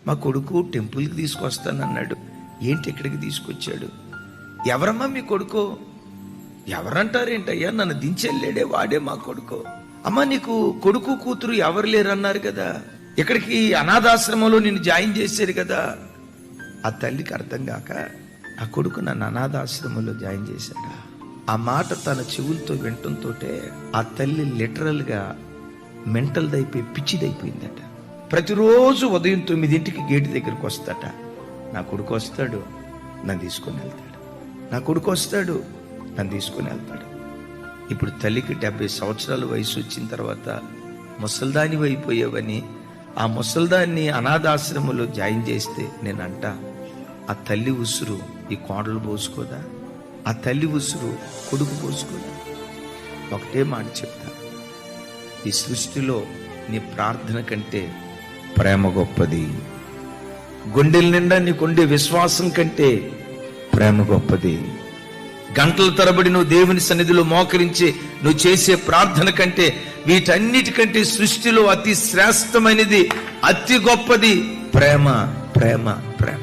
మా కొడుకు టెంపుల్కి తీసుకొస్తానన్నాడు. ఏంటి ఇక్కడికి తీసుకొచ్చాడు? ఎవరమ్మా మీ కొడుకు? ఎవరంటారేంటయ్యా, నన్ను దించెళ్ళాడే వాడే మా కొడుకు. అమ్మా నీకు కొడుకు కూతురు ఎవరు లేరన్నారు కదా, ఇక్కడికి అనాథాశ్రమంలో నిన్ను జాయిన్ చేశారు కదా. ఆ తల్లికి అర్థం కాక, ఆ కొడుకు నన్ను అనాథాశ్రమంలో జాయిన్ చేశాడా? ఆ మాట తన చెవులతో వినటంతో ఆ తల్లి లిటరల్గా మెంటల్దైపోయి పిచ్చిదైపోయిందట. ప్రతిరోజు ఉదయం 9 గేటు దగ్గరకు వస్తాట. నా కొడుకు వస్తాడు, నన్ను తీసుకొని వెళ్తాడు. నా కొడుకు వస్తాడు, నన్ను తీసుకొని వెళ్తాడు. ఇప్పుడు తల్లికి 70 సంవత్సరాల వయసు వచ్చిన తర్వాత ముసల్దాని అయిపోయావని ఆ ముసల్దాన్ని అనాథాశ్రమంలో జాయిన్ చేస్తే నేనంట, ఆ తల్లి ఉసురు ఈ కోడలు పోసుకోదా? ఆ తల్లి ఉసురు కొడుకు పోసుకోదా? ఒకటే మాట చెప్తా, ఈ సృష్టిలో నీ ప్రార్థన కంటే ప్రేమ గొప్పది. గుండెల నిండా నీకుండే విశ్వాసం కంటే ప్రేమ గొప్పది. గంటల తరబడి నువ్వు దేవుని సన్నిధిలో మోకరించి నువ్వు చేసే ప్రార్థన కంటే, వీటన్నిటికంటే సృష్టిలో అతి శ్రేష్టమైనది, అతి గొప్పది ప్రేమ, ప్రేమ, ప్రేమ.